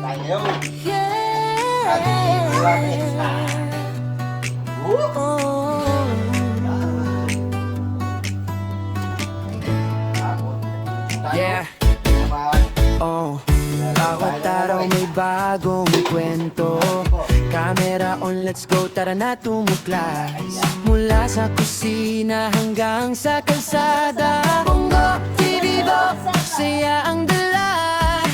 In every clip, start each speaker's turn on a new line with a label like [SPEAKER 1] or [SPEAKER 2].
[SPEAKER 1] Tayo.
[SPEAKER 2] Yeah. Oh, bawat araw may bagong kwento. Camera on, let's go, tara na tumuklas. Mula sa kusina hanggang sa kalsada. Bongo TV Vlog, saya ang dala.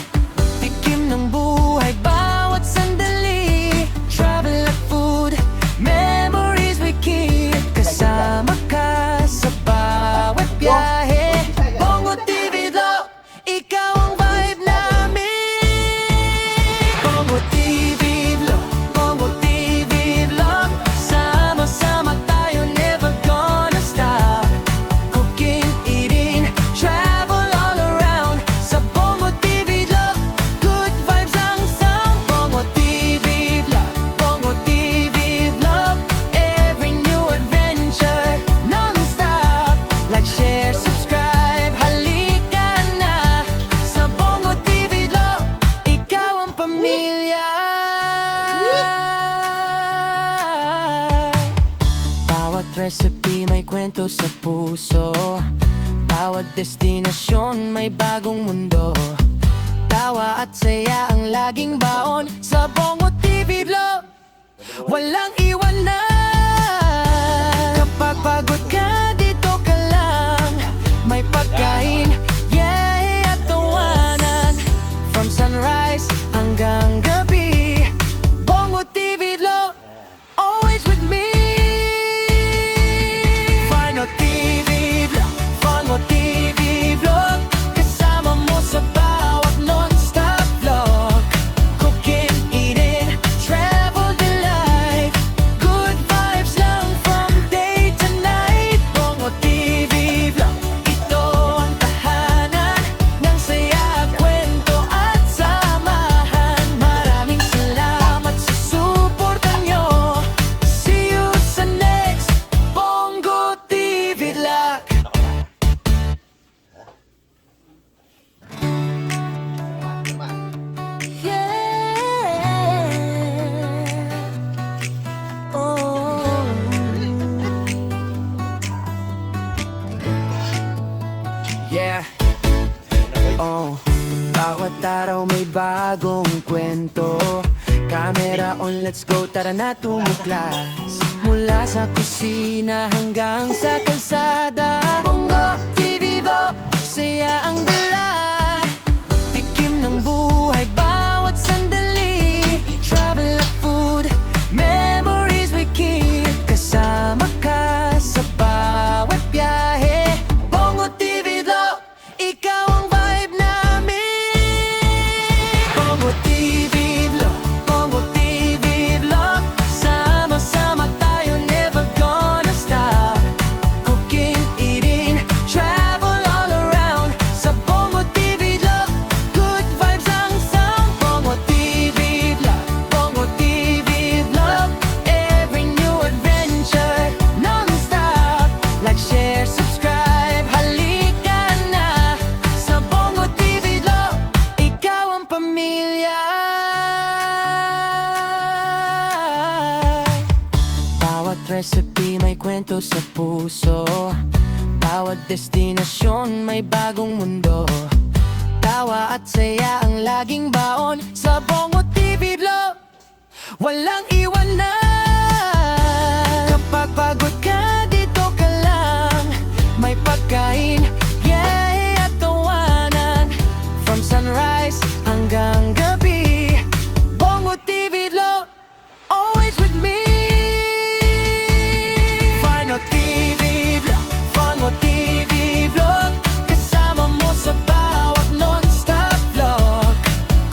[SPEAKER 2] Tikim ng buhay, bawat sandali. Travel at food, memories we keep. Kasama ka sa bawat biyahe. Bongo TV Vlog, ikaw ang vibe namin. Bongo TV Vlog, Bongo TV Vlog. Sama-sama tayo, never gonna stop. Cooking, eating, travel all around. Sa Bongo TV Vlog, good vibes ang sound. Bongo TV Vlog, Bongo TV Vlog. Every new adventure, non-stop. Like, share, subscribe, halika na. Sa Bongo TV Vlog, ikaw ang pamilya. Bawat recipe may kwento sa puso. Bawat destinasyon may bagong mundo. Tawa at saya ang laging baon. Sa Bongo TV Vlog, walang iwanan. Kapag pagod ka, dito ka lang. May pagkain, yeah, at tawanan. From sunrise hanggang gabi, Bongo TV Vlog, always with me. Fano TV Vlog, Fano TV Vlog. Kasama mo sa bawat non-stop vlog. Cooking, eating, travel the life. Good vibes lang from day to night. Bongo TV Vlog, ito ang tahanan ng saya, kwento at samahan. Maraming salamat sa suporta nyo. See you sa next Bongo TV Vlog. Yeah. Oh. Yeah. Oh, bawat araw may bagong kwento. Camera on, let's go, tara na tumuklas. Mula sa kusina hanggang sa kalsada. Bongo TV Vlog, saya ang dala. Tikim ng buhay, bawat sandali. Travel at food, memories we keep. Kasama ka sa bawat biyahe. Bongo TV Vlog, ikaw ang vibe namin. Bongo TV Vlog, Bongo TV Vlog. Sama-sama tayo, never gonna stop. Cooking, eating, travel all around. Sa Bongo TV Vlog, good vibes ang sound. Bongo TV Vlog, Bongo TV Vlog. Every new adventure, non-stop. Like, share, subscribe, halika na. Sa Bongo TV Vlog, ikaw ang pamilya. Bawat recipe may kwento sa puso. Bawat destinasyon may bagong mundo. Tawa at saya ang laging baon. Sa Bongo TV Vlog, walang iwanan. Kapag pagod ka, dito ka lang. May pagkain, yeah, at tawanan. From sunrise hanggang gabi, Bongo TV Vlog, always with me. Fano TV Vlog, Fano TV Vlog. Kasama mo sa bawat non-stop vlog.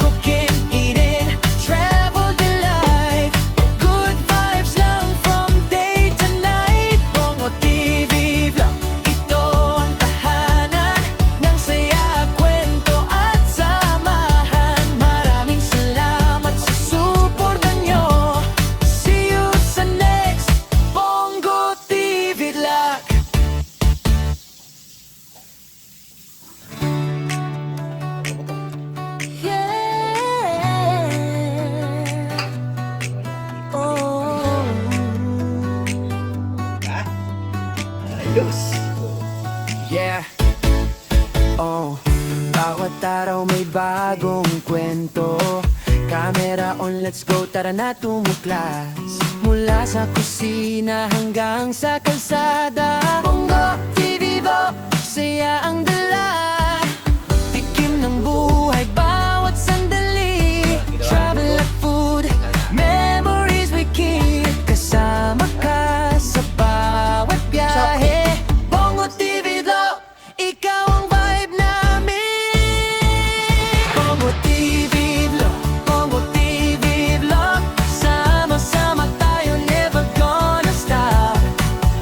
[SPEAKER 2] Cooking, eating, travel the life. Good vibes lang from day to night. Bongo TV Vlog, ito ang tahanan ng saya, kwento at samahan. araw may bagong kwento. Camera on, let's go, tara na tumuklas. Mula sa kusina hanggang sa kalsada. Bongo TV Vlog, saya ang dala. Tikim ng buhay, bawat sandali. Travel at food, memories we keep. Kasama ka sa bawat biyahe. Bongo TV Vlog, ikaw ang vibe namin. Bongo TV Vlog, Bongo TV Vlog. Sama-sama tayo, never gonna stop.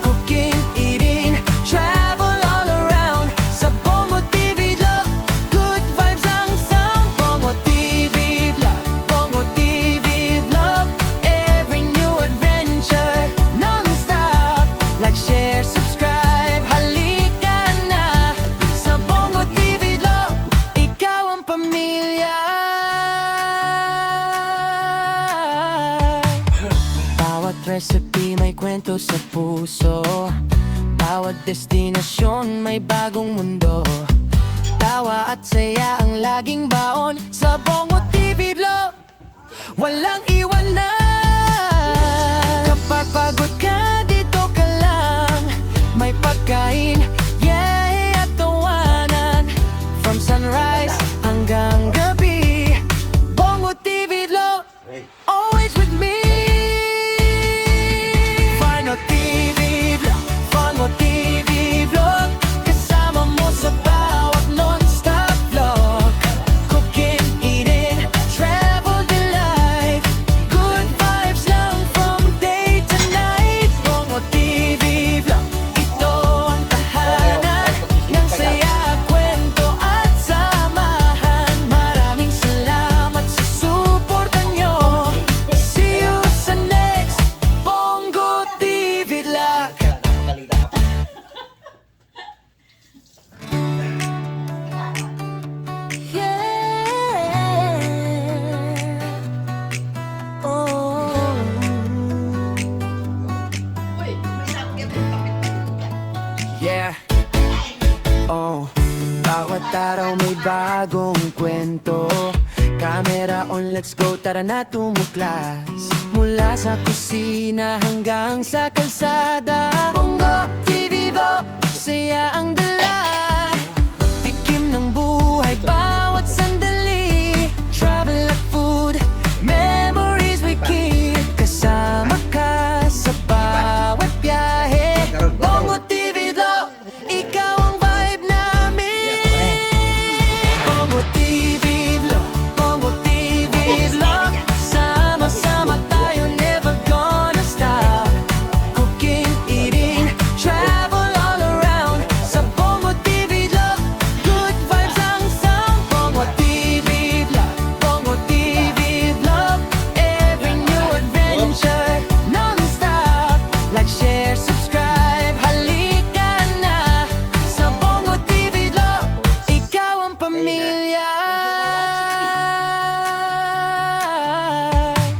[SPEAKER 2] Cooking, eating, travel all around. Sa Bongo TV Vlog, good vibes ang sound. Bongo TV Vlog, Bongo TV Vlog. Every new adventure, non-stop. Like, share, subscribe, halika na. Sa Bongo TV Vlog, ikaw ang pamilya. Bawat recipe may kwento sa puso. Bawat destinasyon may bagong mundo. Tawa at saya ang laging baon. Sa Bongo TV Vlog, walang iwanan. Kapag pagod ka, dito ka lang. May pagkain, yeah, at tawanan. From sunrise hanggang gabi, Bongo TV Vlog, always with me. Fano TV Vlog, Fano TV Vlog. Kasama mo sa bawat non-stop vlog. Cooking, eating, travel the life. Good vibes lang from day to night. Bongo TV Vlog, ito ang tahanan ng saya, kwento at samahan. Maraming salamat sa suporta nyo. See you sa next Bongo TV Vlog. Yeah. Oh. Yeah. Oh. Bawat araw may bagong kwento. Camera on, let's go, tara na tumuklas. Mula sa kusina hanggang sa kalsada. Bongo TV Vlog, saya ang dala. Tikim ng buhay, bawat sandali. Travel at food, memories we keep. Kasama ka sa bawat biyahe. Bongo TV Vlog, ikaw ang vibe namin. Bongo TV Vlog, Bongo TV Vlog. Sama-sama tayo, never gonna stop. Cooking, eating, travel all around. Sa Bongo TV Vlog, good vibes ang sound. Bongo TV Vlog, Bongo TV Vlog. Every new adventure, non-stop. Like, share, subscribe, halika na. Sa Bongo TV Vlog, ikaw ang pamilya.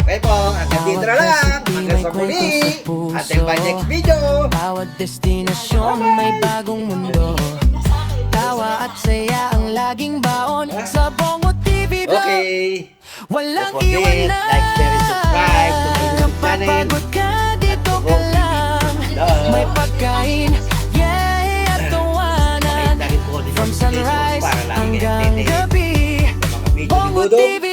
[SPEAKER 1] Okay po, hanggang dito na lang. Hanggang sa muli. Until my next video.
[SPEAKER 2] Bawat destinasyon may bagong mundo. Tawa at saya ang laging baon. Sa Bongo TV Vlog,
[SPEAKER 1] Okay.
[SPEAKER 2] walang
[SPEAKER 1] Don't forget,
[SPEAKER 2] iwanan.
[SPEAKER 1] like, share, and subscribe to my YouTube
[SPEAKER 2] Kapag
[SPEAKER 1] channel.
[SPEAKER 2] pagod ka, dito ka
[SPEAKER 1] Bongo
[SPEAKER 2] lang.
[SPEAKER 1] Vlog.
[SPEAKER 2] May pagkain, yeah, at tawanan.
[SPEAKER 1] Pakita rin po din
[SPEAKER 2] From
[SPEAKER 1] yung
[SPEAKER 2] sunrise
[SPEAKER 1] para lagi kayo
[SPEAKER 2] hanggang
[SPEAKER 1] updated
[SPEAKER 2] gabi,
[SPEAKER 1] sa mga video ni
[SPEAKER 2] Bongo
[SPEAKER 1] Dudong.
[SPEAKER 2] TV